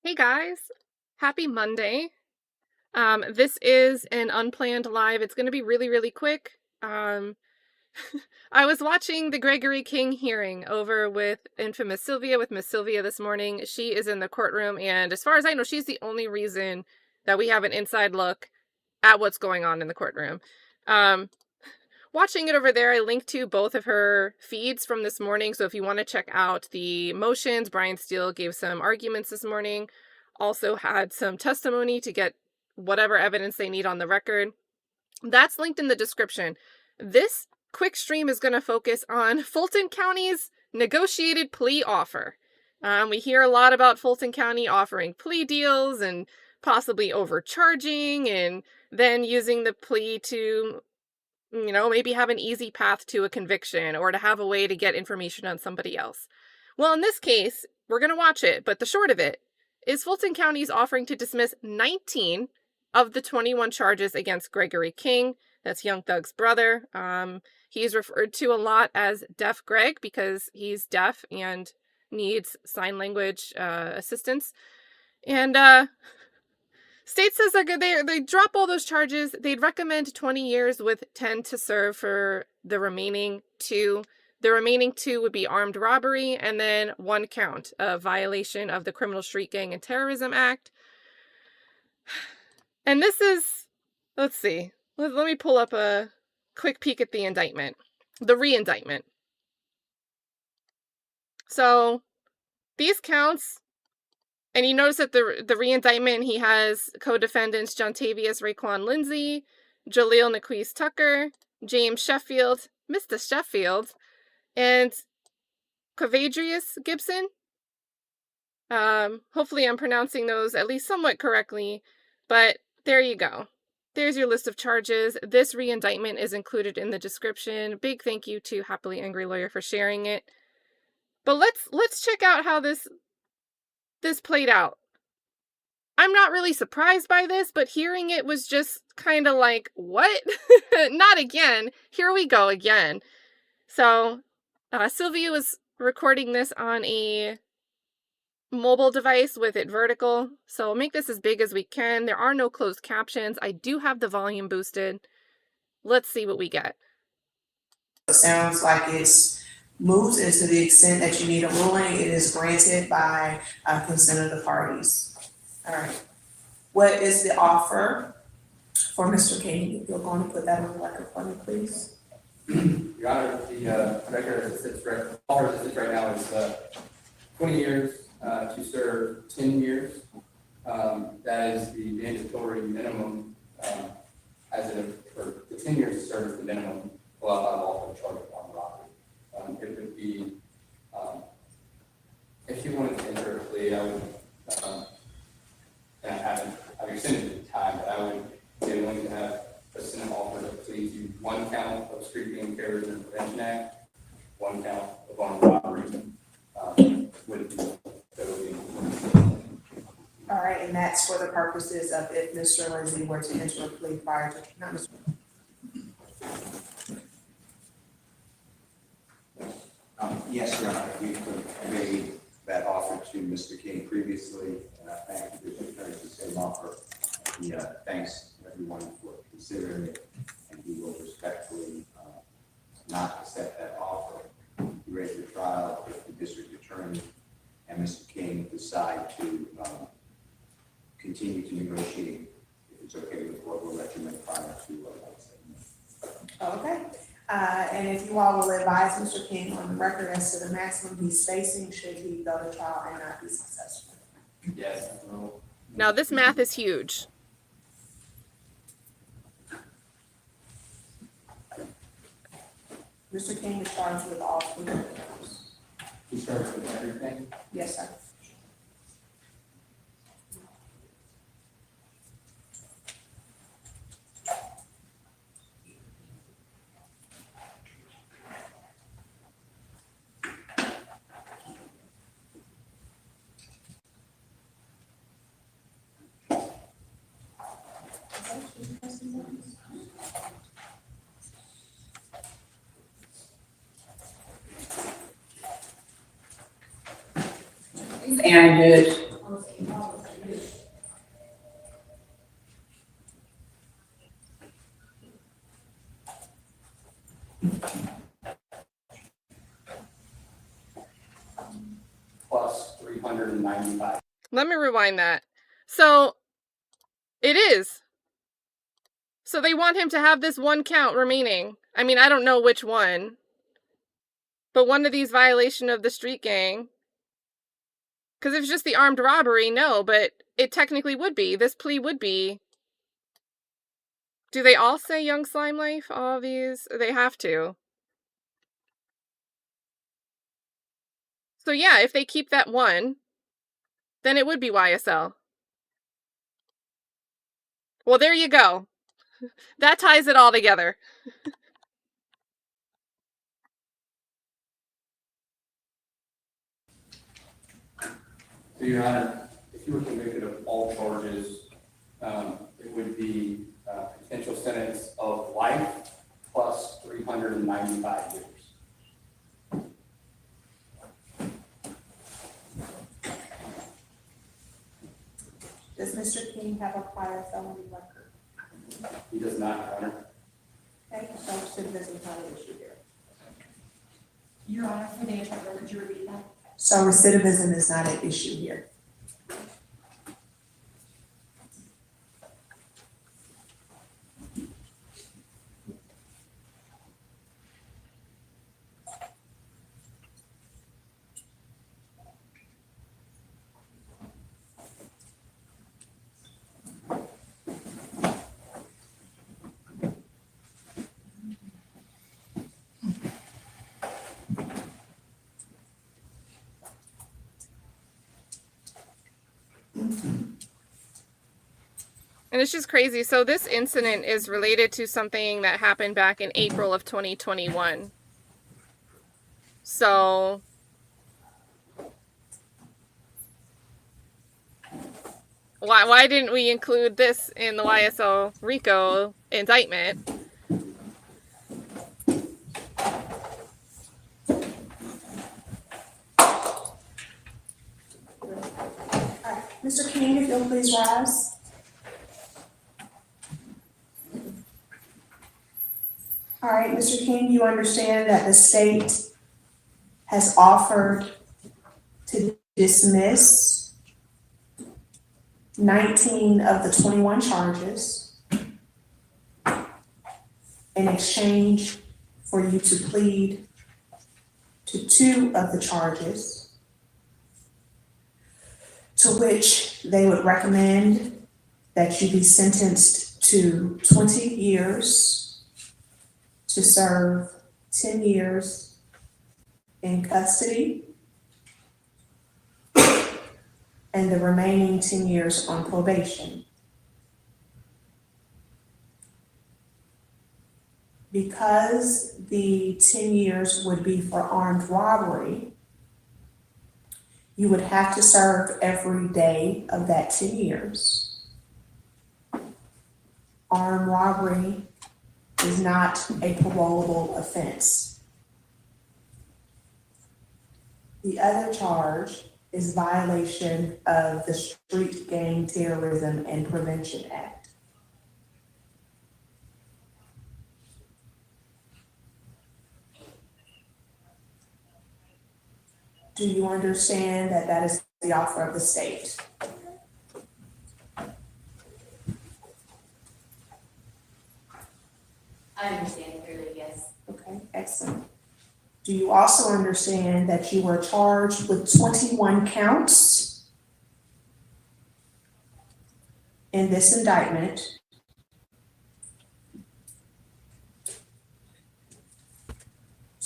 Hey guys, happy Monday. This is an unplanned live. It's going to be really quick. I was watching the Gregory King hearing over with infamous Sylvia, with Miss Sylvia this morning. She is in the courtroom, and as far as I know, she's the only reason that we have an inside look at what's going on in the courtroom. Watching it over there, I linked to both of her feeds from this morning. So if you want to check out the motions, Brian Steele gave some arguments this morning, also had some testimony to get whatever evidence they need on the record. That's linked in the description. This quick stream is going to focus on Fulton County's negotiated plea offer. We hear a lot about Fulton County offering plea deals and possibly overcharging and then using the plea to maybe have an easy path to a conviction or to have a way to get information on somebody else. Well, in this case, we're going to watch it, but the short of it is Fulton County's offering to dismiss 19 of the 21 charges against Gregory King. That's Young Thug's brother. He's referred to a lot as Deaf Greg because he's deaf and needs sign language assistance. And state says they drop all those charges. They'd recommend 20 years with 10 to serve for the remaining 2. The remaining 2 would be armed robbery and then 1 count of violation of the Criminal Street Gang and Terrorism Act. And this is, let's see, let me pull up a quick peek at the indictment, the re-indictment. So these counts, and you notice that the re-indictment, he has co-defendants Jontavius Raekwon Lindsay, Jaleel Naquise Tucker, James Sheffield, Mr. Sheffield, and Quavadrius Gibson. Hopefully I'm pronouncing those at least somewhat correctly, but there you go. There's your list of charges. This re-indictment is included in the description. Big thank you to Happily Angry Lawyer for sharing it. But let's check out how this played out. I'm not really surprised by this, but hearing it was just kind of like, what? Not again. Here we go again. So Sylvia was recording this on a mobile device with it vertical. So make this as big as we can. There are no closed captions. I do have the volume boosted. Let's see what we get. It sounds like it's moved, and to the extent that you need a ruling, it is granted by consent of the parties. All right. What is the offer for Mr. King? If you're going to put that on the record for me, please. Your Honor, the record as it sits right now is 20 years to serve 10 years. That is the mandatory minimum for the 10 years to serve is the minimum allowed by law for the charge of armed robbery. It would be, if you wanted to enter a plea, I would, and I haven't extended the time, but I would be willing to have a Senate offer to plea to 1 count of Street Gang Terrorism and Prevention Act, 1 count of armed robbery, All right, and that's for the purposes of if Mr. Lindsay were to enter a plea prior to, not Mr. Yes, Your Honor, we've made that offer to Mr. King previously, and I thank the district attorney for the same offer. He thanks everyone for considering it, and he will respectfully not accept that offer. He raised the trial if the district attorney and Mr. King decide to continue to negotiate. If it's okay with the court, we'll let you know prior to Okay. And if you all will advise Mr. King on the record as to the maximum he's facing should he go to trial and not be successful. yes. Now this math is huge. Mr. King is charged with all 3 of those. He starts with everything. Yes, sir. And 295. Let me rewind that. So it is. So they want him to have this one count remaining. I mean, I don't know which one, but one of these violation of the street gang. Because if it's just the armed robbery, no, but it technically would be. This plea would be. Do they all say Young Slime Life? All these? They have to. So yeah, if they keep that one, then it would be YSL. Well, there you go. That ties it all together. So, Your Honor, if you were convicted of all charges, it would be a potential sentence of life plus 395 years. Does Mr. King have a prior felony record? He does not, Your Honor. Okay, so recidivism is not an issue here. Your Honor, for the interpreter, could you repeat that? So recidivism is not an issue here. And it's just crazy. So this incident is related to something that happened back in April of 2021. So why didn't we include this in the YSL RICO indictment? Mr. King, if you'll please rise. All right, Mr. King, you understand that the state has offered to dismiss 19 of the 21 charges in exchange for you to plead to 2 of the charges, to which they would recommend that you be sentenced to 20 years to serve 10 years in custody and the remaining 10 years on probation. Because the 10 years would be for armed robbery, you would have to serve every day of that 10 years. Armed robbery is not a parolable offense. The other charge is violation of the Street Gang Terrorism and Prevention Act. Do you understand that that is the offer of the state? I understand clearly, yes. Okay, excellent. Do you also understand that you were charged with 21 counts in this indictment?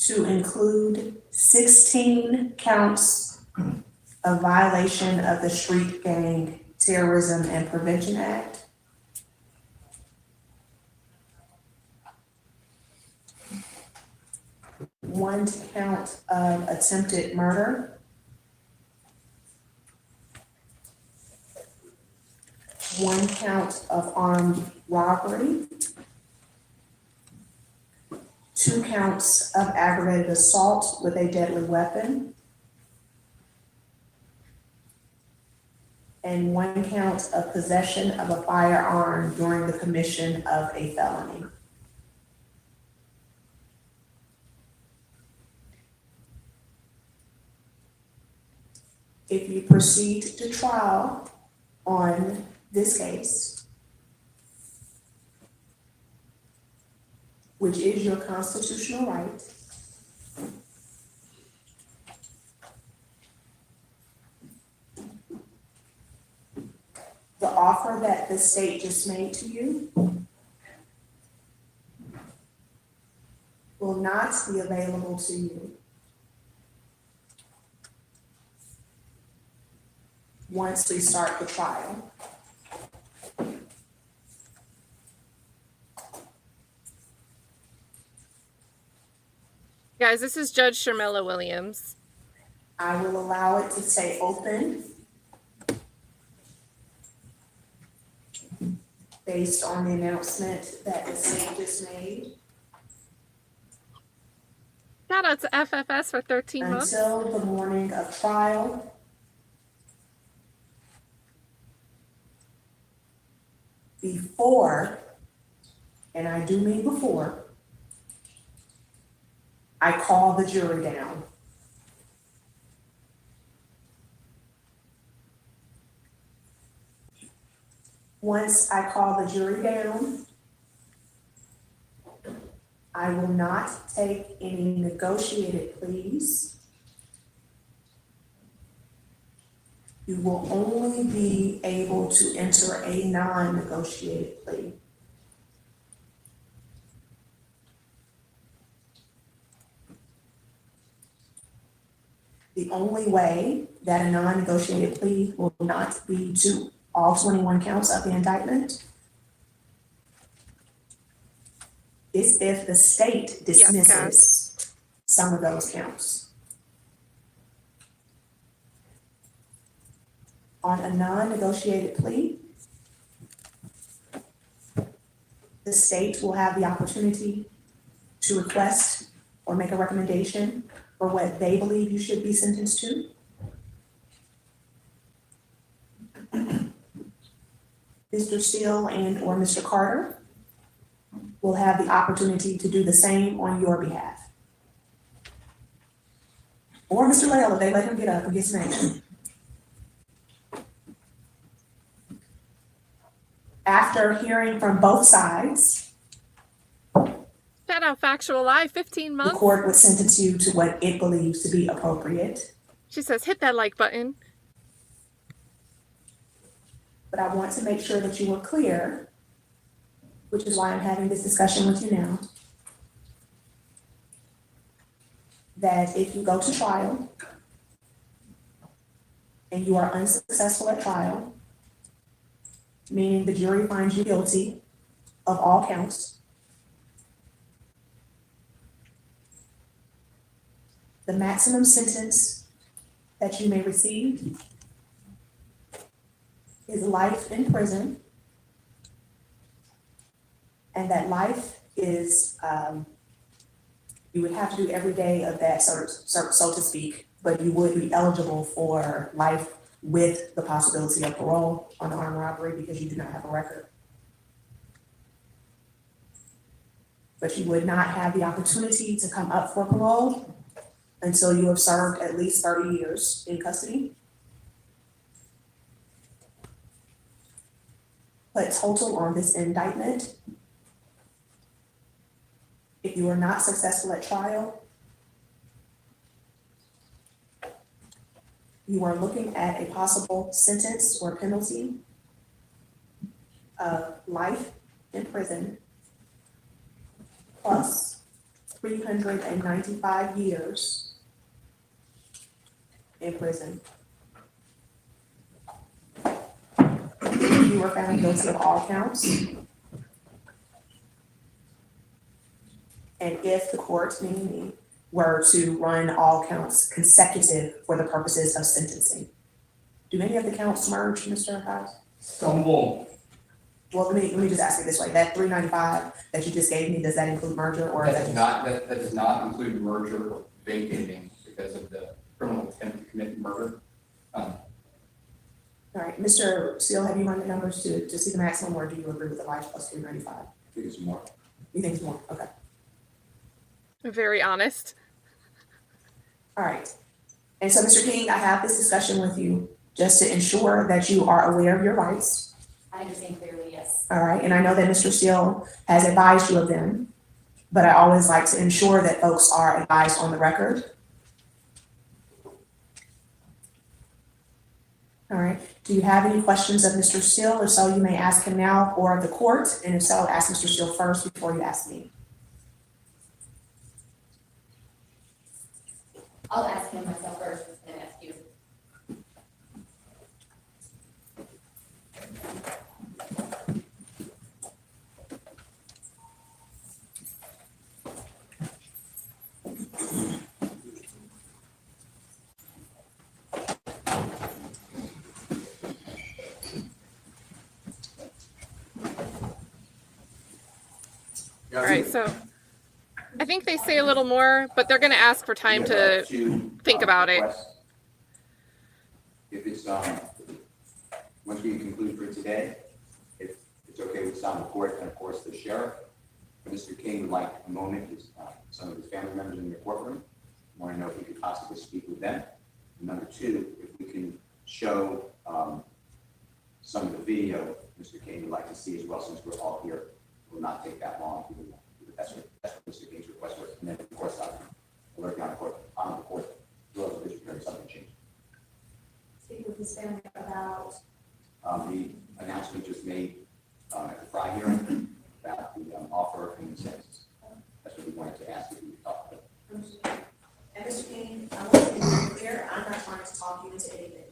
To include 16 counts of violation of the Street Gang Terrorism and Prevention Act, 1 count of attempted murder, 1 count of armed robbery, 2 counts of aggravated assault with a deadly weapon, and 1 count of possession of a firearm during the commission of a felony. if you proceed to trial on this case, which is your constitutional right, the offer that the state just made to you will not be available to you once we start the trial. Guys, this is Judge Sharmella Williams. I will allow it to stay open based on the announcement that the state just made Shout out to FFS for 13 months. until the morning of trial. Before, and I do mean before, I call the jury down. Once I call the jury down, I will not take any negotiated pleas. You will only be able to enter a non-negotiated plea. The only way that a non-negotiated plea will not be to all 21 counts of the indictment is if the state dismisses some of those counts. On a non-negotiated plea, the state will have the opportunity to request or make a recommendation for what they believe you should be sentenced to. Mr. Steele and or Mr. Carter will have the opportunity to do the same on your behalf. Or Mr. Lael, if they let him get up and get snapped. After hearing from both sides, Shout out Factual Live, 15 the months. court would sentence you to what it believes to be appropriate. She says, hit that like button. But I want to make sure that you are clear, which is why I'm having this discussion with you now, that if you go to trial and you are unsuccessful at trial, meaning the jury finds you guilty of all counts, the maximum sentence that you may receive is life in prison. And that life is, you would have to do every day of that, so to speak, but you would be eligible for life with the possibility of parole on the armed robbery because you do not have a record. But you would not have the opportunity to come up for parole until you have served at least 30 years in custody. But total on this indictment, if you are not successful at trial, you are looking at a possible sentence or penalty of life in prison plus 395 years in prison. If you were found guilty of all counts, and if the court, meaning me, were to run all counts consecutive for the purposes of sentencing. Do any of the counts merge, Mr. House? Stumble. Well, let me just ask it this way, that 395 that you just gave me, does that include merger or? That does not include merger or vacating because of the criminal attempt to commit murder. All right, Mr. Steele, have you run the numbers to see the maximum, or do you agree with the life plus 395? I think it's more. You think it's more? Okay. Very honest. All right. And so, Mr. King, I have this discussion with you just to ensure that you are aware of your rights. I understand clearly, yes. All right, and I know that Mr. Steele has advised you of them, but I always like to ensure that folks are advised on the record. All right, do you have any questions of Mr. Steele? If so, you may ask him now or the court, and if so, ask Mr. Steele first before you ask me. I'll ask him myself first and then ask you. All right, so I think they say a little more, but they're going to ask for time to think about it. If it's, once we conclude for today, if it's okay with some of the court and of course the sheriff, Mr. King would like a moment, some of his family members in the courtroom, want to know if we could possibly speak with them. And number two, if we can show some of the video Mr. King would like to see as well, since we're all here. It will not take that long. That's what Mr. King's request was. And then, of course, I'll work on the court, as well as District Attorney, something changed. Speak with his family about. The announcement just made at the Fry hearing about the offer and the sentences. That's what we wanted to ask if you could talk about. And Mr. King, I want to be very clear, I'm not trying to talk you into anything.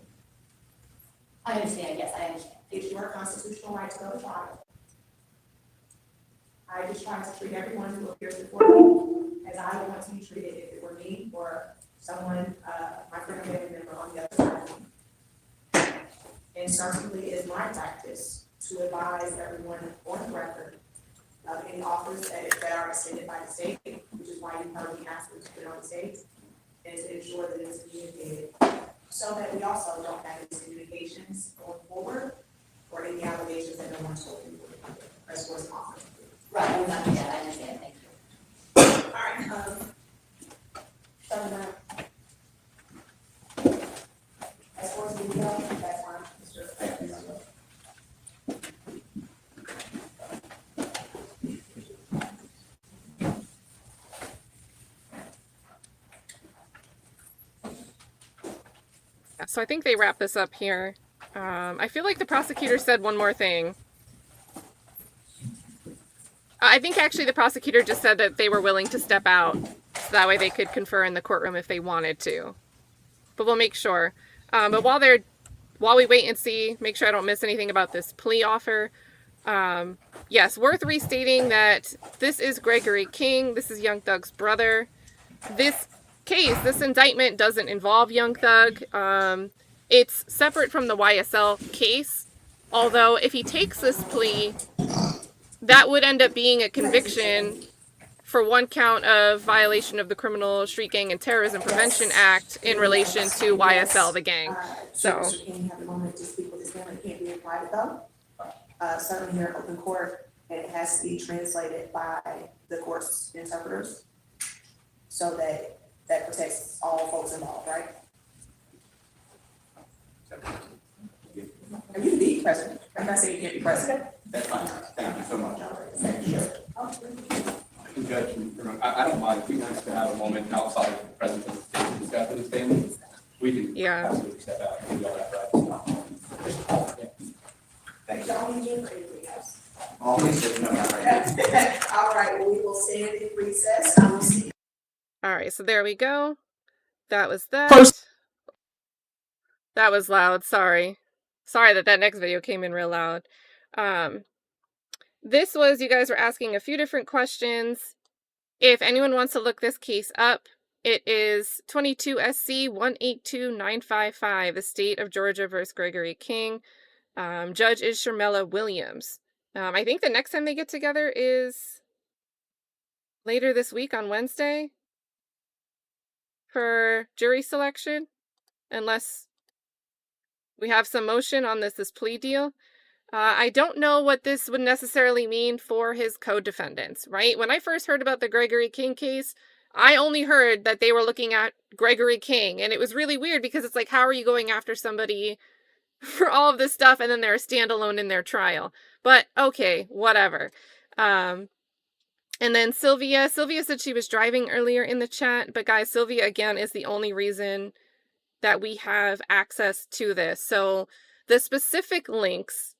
I understand, yes, I understand. It's your constitutional right to go to trial. I just try to treat everyone who appears before me as I would want to be treated if it were me or someone, my friend or family member on the other side of me. And certainly it is my practice to advise everyone on the record of any offers that are extended by the state, which is why you heard me ask them to put on the state, and to ensure that it is communicated, so that we also don't have these communications going forward or any allegations that no one's told you as far as offers. Right, we're not doing that, I understand, thank you. All right, as far as the video, that's fine, Mr. Thank you. So I think they wrap this up here. I feel like the prosecutor said one more thing. I think actually the prosecutor just said that they were willing to step out, so that way they could confer in the courtroom if they wanted to. But we'll make sure. But while we wait and see, make sure I don't miss anything about this plea offer. Yes, worth restating that this is Gregory King. This is Young Thug's brother. This case, this indictment doesn't involve Young Thug. It's separate from the YSL case. Although if he takes this plea, that would end up being a conviction for one count of violation of the Criminal Street Gang and Terrorism Prevention Act in relation to YSL, the gang. So, Mr. King have a moment to speak with his family. It can't be in private though. Certainly here in open court, and it has to be translated by the court's interpreters, so that protects all folks involved, right? And you can be present. I'm not saying you can't be present. That's fine. Thank you so much. Judge, I don't mind, it'd be nice to have a moment outside of the presence of the state to discuss with his family. We can Yeah. absolutely step out and do all that, right? Thank you. Don't need you for anything else. Always, no, not right now. All right, well, we will stand in recess. I will see. all right, so there we go. That was that. That was loud. Sorry that next video came in real loud. This was, you guys were asking a few different questions. If anyone wants to look this case up, it is 22 SC 182955, the state of Georgia versus Gregory King. Judge is Sharmella Williams. I think the next time they get together is later this week on Wednesday for jury selection, unless we have some motion on this plea deal. I don't know what this would necessarily mean for his co-defendants, right? When I first heard about the Gregory King case, I only heard that they were looking at Gregory King, and it was really weird because it's like, how are you going after somebody for all of this stuff and then they're standalone in their trial? But okay, whatever. And then Sylvia said she was driving earlier in the chat, but guys, Sylvia again is the only reason that we have access to this. So the specific links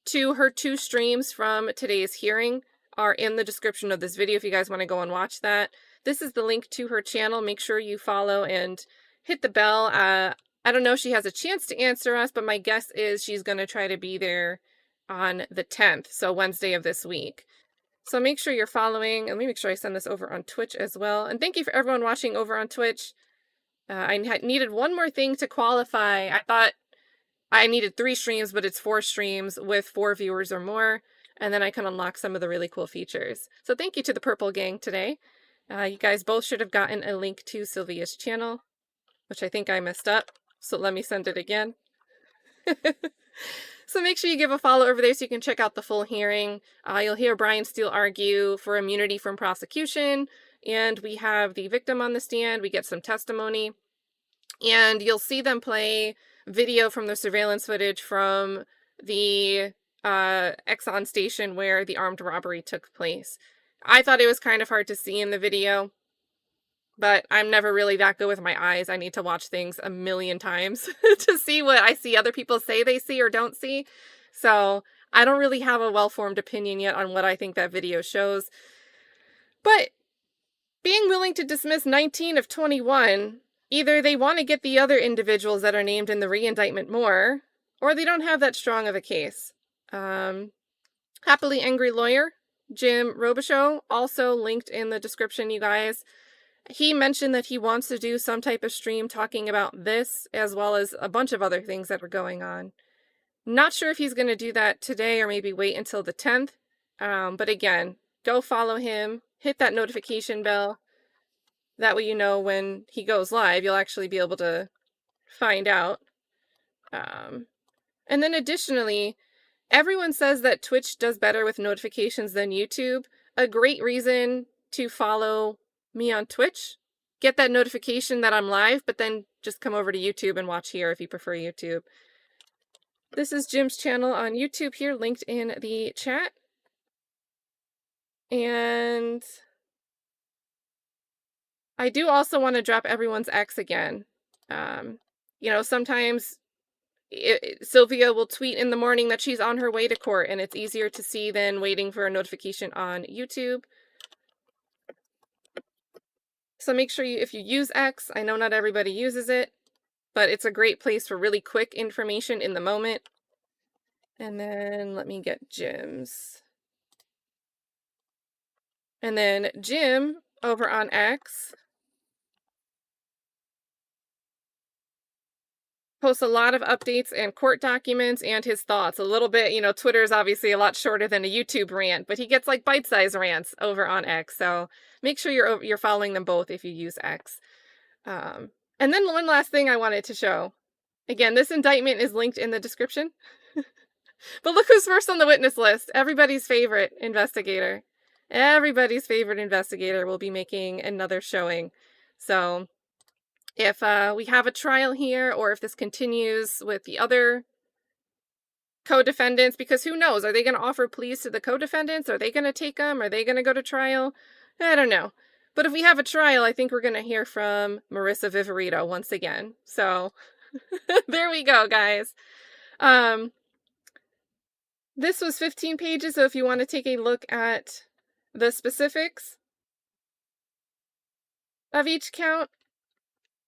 to her 2 streams from today's hearing are in the description of this video if you guys want to go and watch that. This is the link to her channel. Make sure you follow and hit the bell. I don't know if she has a chance to answer us, but my guess is she's going to try to be there on the 10th, so Wednesday of this week. So make sure you're following. Let me make sure I send this over on Twitch as well. And thank you for everyone watching over on Twitch. I needed one more thing to qualify. I thought I needed 3 streams, but it's 4 streams with 4 viewers or more. And then I can unlock some of the really cool features. So thank you to the Purple Gang today. You guys both should have gotten a link to Sylvia's channel, which I think I messed up. So let me send it again. So make sure you give a follow over there so you can check out the full hearing. You'll hear Brian Steele argue for immunity from prosecution. And we have the victim on the stand. We get some testimony. And you'll see them play video from the surveillance footage from the Exxon station where the armed robbery took place. I thought it was kind of hard to see in the video, but I'm never really that good with my eyes. I need to watch things a million times to see what I see other people say they see or don't see. So I don't really have a well-formed opinion yet on what I think that video shows. But being willing to dismiss 19 of 21, either they want to get the other individuals that are named in the re-indictment more, or they don't have that strong of a case. Happily Angry Lawyer, Jim Robichaux, also linked in the description, you guys. He mentioned that he wants to do some type of stream talking about this, as well as a bunch of other things that are going on. Not sure if he's going to do that today or maybe wait until the 10th. But again, go follow him, hit that notification bell. That way you know when he goes live, you'll actually be able to find out. And then additionally, everyone says that Twitch does better with notifications than YouTube. A great reason to follow me on Twitch. Get that notification that I'm live, but then just come over to YouTube and watch here if you prefer YouTube. This is Jim's channel on YouTube here, linked in the chat. And I do also want to drop everyone's X again. You know, sometimes Sylvia will tweet in the morning that she's on her way to court, and it's easier to see than waiting for a notification on YouTube. So make sure if you use X, I know not everybody uses it, but it's a great place for really quick information in the moment. And then let me get Jim's. And then Jim over on X posts a lot of updates and court documents and his thoughts. A little bit, you know, Twitter is obviously a lot shorter than a YouTube rant, but he gets like bite-sized rants over on X. So make sure you're following them both if you use X. And then one last thing I wanted to show. Again, this indictment is linked in the description. But look who's first on the witness list. Everybody's favorite investigator. Everybody's favorite investigator will be making another showing. So if we have a trial here, or if this continues with the other co-defendants, because who knows, are they going to offer pleas to the co-defendants? Are they going to take them? Are they going to go to trial? I don't know. But if we have a trial, I think we're going to hear from Marissa Viverito once again. So there we go, guys. This was 15 pages, so if you want to take a look at the specifics of each count.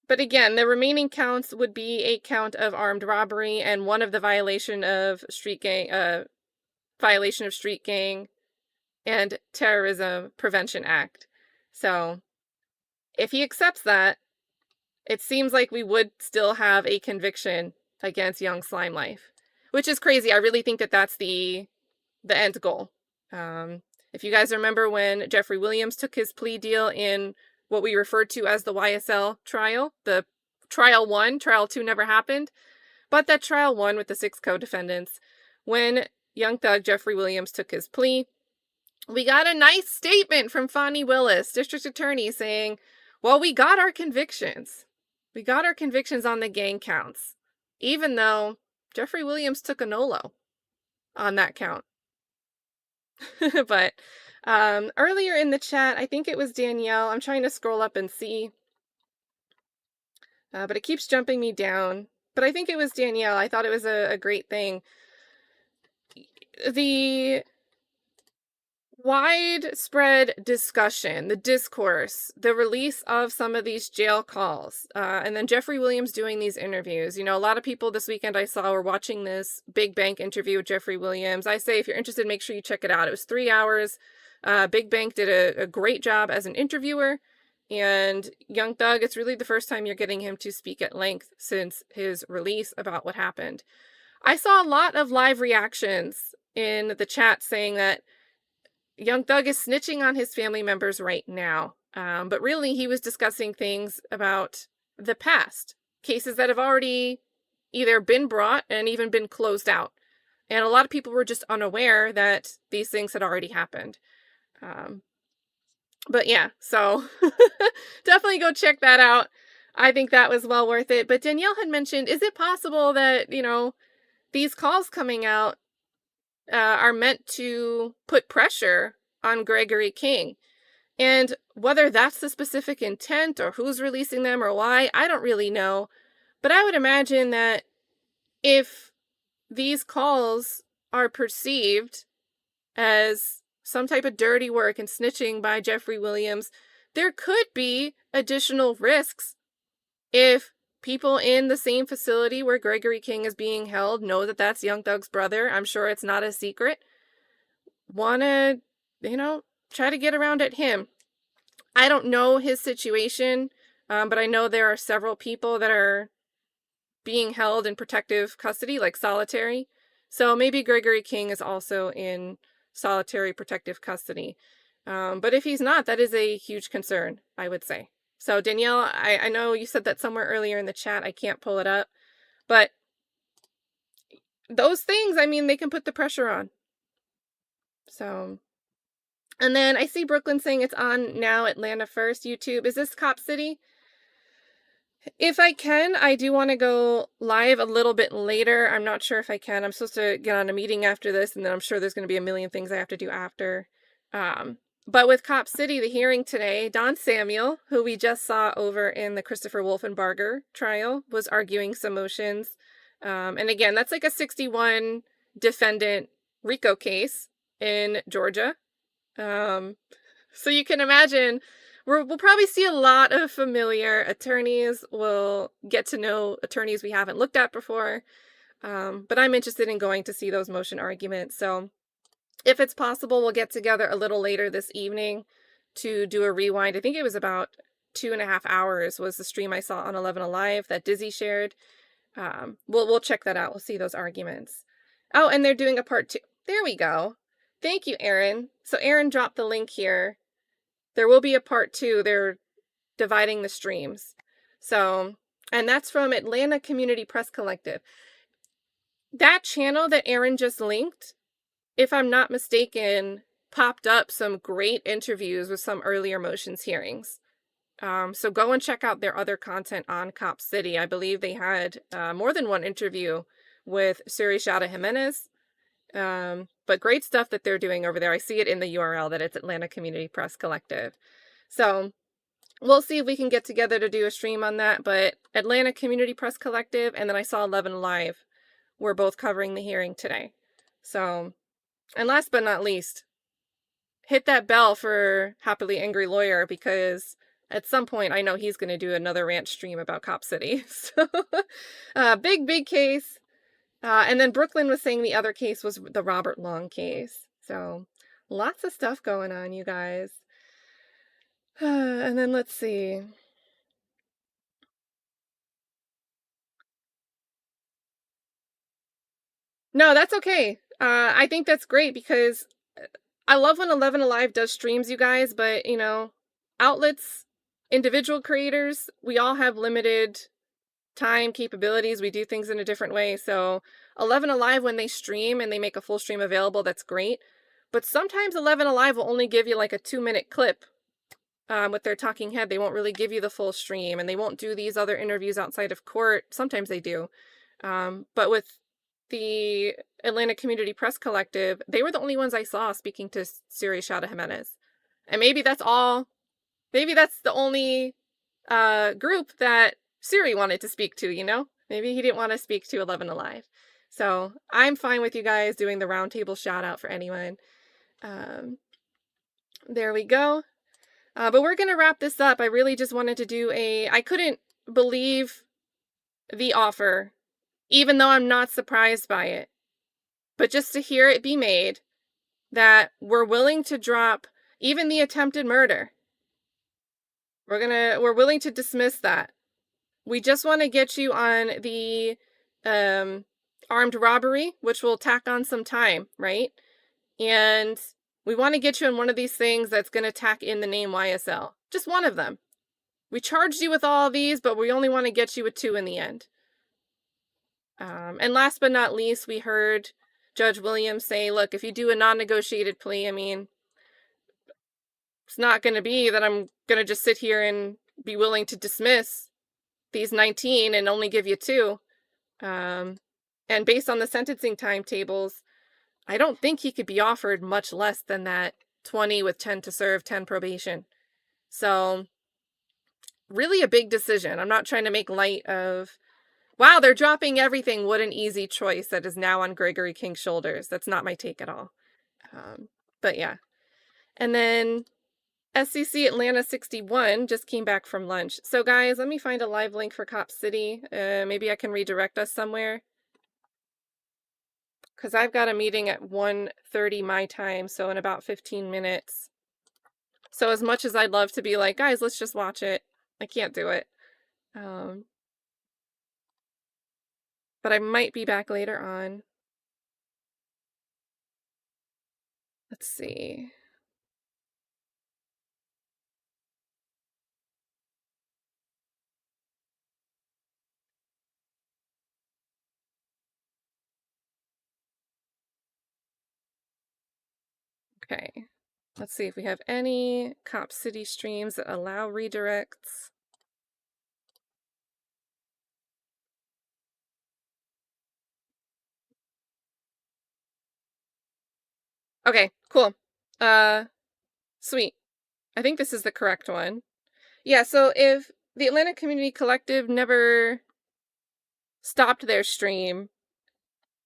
But again, the remaining counts would be a count of armed robbery and one of the violation of street gang and Terrorism Prevention Act. So if he accepts that, it seems like we would still have a conviction against Young Slime Life, which is crazy. I really think that that's the end goal. If you guys remember when Jeffrey Williams took his plea deal in what we referred to as the YSL trial, the trial 1, trial 2 never happened, but that trial 1 with the 6 co-defendants, when young thug Jeffrey Williams took his plea, we got a nice statement from Fonnie Willis, district attorney, saying, well, we got our convictions. We got our convictions on the gang counts, even though Jeffrey Williams took a NOLO on that count. But earlier in the chat, I think it was Danielle. I'm trying to scroll up and see. But it keeps jumping me down. But I think it was Danielle. I thought it was a great thing. The widespread discussion, the discourse, the release of some of these jail calls, and then Jeffrey Williams doing these interviews. You know, a lot of people this weekend I saw were watching this Big Bank interview with Jeffrey Williams. I say, if you're interested, make sure you check it out. It was 3 hours. Big Bank did a great job as an interviewer. And Young Thug, it's really the first time you're getting him to speak at length since his release about what happened. I saw a lot of live reactions in the chat saying that Young Thug is snitching on his family members right now. But really, he was discussing things about the past, cases that have already either been brought and even been closed out. And a lot of people were just unaware that these things had already happened. But yeah, so definitely go check that out. I think that was well worth it. But Danielle had mentioned, is it possible that, you know, these calls coming out are meant to put pressure on Gregory King? And whether that's the specific intent or who's releasing them or why, I don't really know. But I would imagine that if these calls are perceived as some type of dirty work and snitching by Jeffrey Williams, there could be additional risks if people in the same facility where Gregory King is being held know that that's Young Thug's brother. I'm sure it's not a secret. Want to, you know, try to get around at him. I don't know his situation, but I know there are several people that are being held in protective custody, like solitary. So maybe Gregory King is also in solitary protective custody. But if he's not, that is a huge concern, I would say. So Danielle, I know you said that somewhere earlier in the chat. I can't pull it up. But those things, I mean, they can put the pressure on. So, and then I see Brooklyn saying it's on now, Atlanta First, YouTube. Is this Cop City? If I can, I do want to go live a little bit later. I'm not sure if I can. I'm supposed to get on a meeting after this, and then I'm sure there's going to be a million things I have to do after. But with Cop City, the hearing today, Don Samuel, who we just saw over in the Christopher Wolfenbarger trial, was arguing some motions. And again, that's like a 61 defendant RICO case in Georgia. So you can imagine we'll probably see a lot of familiar attorneys. We'll get to know attorneys we haven't looked at before. But I'm interested in going to see those motion arguments. So if it's possible, we'll get together a little later this evening to do a rewind. I think it was about 2.5 hours was the stream I saw on 11 Alive that Dizzy shared. We'll check that out. We'll see those arguments. Oh, and they're doing a part 2. There we go. Thank you, Aaron. So Aaron dropped the link here. There will be a part 2. They're dividing the streams. So, and that's from Atlanta Community Press Collective. That channel that Aaron just linked, if I'm not mistaken, popped up some great interviews with some earlier motions hearings. So go and check out their other content on Cop City. I believe they had more than one interview with Suri Shada Jimenez. But great stuff that they're doing over there. I see it in the URL that it's Atlanta Community Press Collective. So we'll see if we can get together to do a stream on that. But Atlanta Community Press Collective, and then I saw 11 Live. We're both covering the hearing today. So, and last but not least, hit that bell for Happily Angry Lawyer, because at some point I know he's going to do another rant stream about Cop City. So, big case. And then Brooklyn was saying the other case was the Robert Long case. So lots of stuff going on, you guys. And then let's see. No, that's okay. I think that's great because I love when 11 Alive does streams, you guys, but you know, outlets, individual creators, we all have limited time capabilities. We do things in a different way. So 11 Alive, when they stream and they make a full stream available, that's great. But sometimes 11 Alive will only give you like a 2-minute clip with their talking head. They won't really give you the full stream, and they won't do these other interviews outside of court. Sometimes they do. But with the Atlanta Community Press Collective, they were the only ones I saw speaking to Siri Shada Jimenez. And maybe that's all. Maybe that's the only group that Siri wanted to speak to, you know? Maybe he didn't want to speak to 11 Alive. So I'm fine with you guys doing the roundtable shout out for anyone. There we go. But we're going to wrap this up. I really just wanted to do I couldn't believe the offer, even though I'm not surprised by it. But just to hear it be made that we're willing to drop even the attempted murder. We're willing to dismiss that. We just want to get you on the armed robbery, which will tack on some time, right? And we want to get you on one of these things that's going to tack in the name YSL. Just one of them. We charged you with all of these, but we only want to get you with 2 in the end. And last but not least, we heard Judge Williams say, look, if you do a non-negotiated plea, I mean, it's not going to be that I'm going to just sit here and be willing to dismiss these 19 and only give you 2. And based on the sentencing timetables, I don't think he could be offered much less than that 20 with 10 to serve, 10 probation. So really a big decision. I'm not trying to make light of, wow, they're dropping everything. What an easy choice that is now on Gregory King's shoulders. That's not my take at all. But yeah. And then SCC Atlanta 61 just came back from lunch. So guys, let me find a live link for Cop City. Maybe I can redirect us somewhere. Because I've got a meeting at 1:30 my time, so in about 15 minutes. So as much as I'd love to be like, guys, let's just watch it, I can't do it. But I might be back later on. Let's see. Okay. Let's see if we have any Cop City streams that allow redirects. Okay, cool. Sweet. I think this is the correct one. Yeah, so if the Atlanta Community Collective never stopped their stream,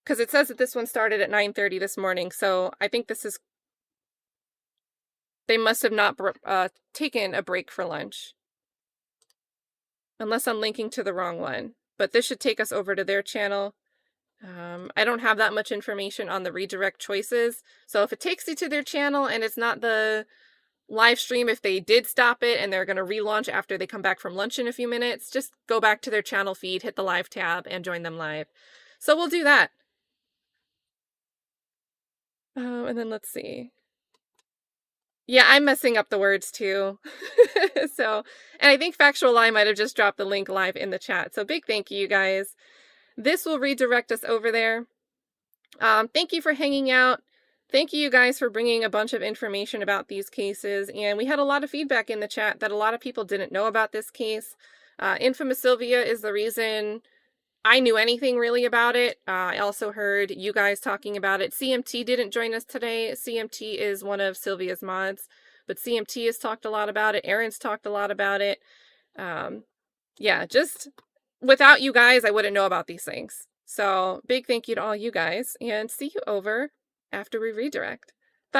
because it says that this one started at 9:30 this morning, so I think this is, they must have not taken a break for lunch. Unless I'm linking to the wrong one. But this should take us over to their channel. I don't have that much information on the redirect choices. So if it takes you to their channel and it's not the live stream, if they did stop it and they're going to relaunch after they come back from lunch in a few minutes, just go back to their channel feed, hit the live tab, and join them live. So we'll do that. And then let's see. Yeah, I'm messing up the words too. So, and I think Factual Lie might have just dropped the link live in the chat. So big thank you, guys. This will redirect us over there. Thank you for hanging out. Thank you guys for bringing a bunch of information about these cases. And we had a lot of feedback in the chat that a lot of people didn't know about this case. Infamous Sylvia is the reason I knew anything really about it. I also heard you guys talking about it. CMT didn't join us today. CMT is one of Sylvia's mods, but CMT has talked a lot about it. Aaron's talked a lot about it. Yeah, just without you guys, I wouldn't know about these things. So big thank you to all you guys, and see you over after we redirect.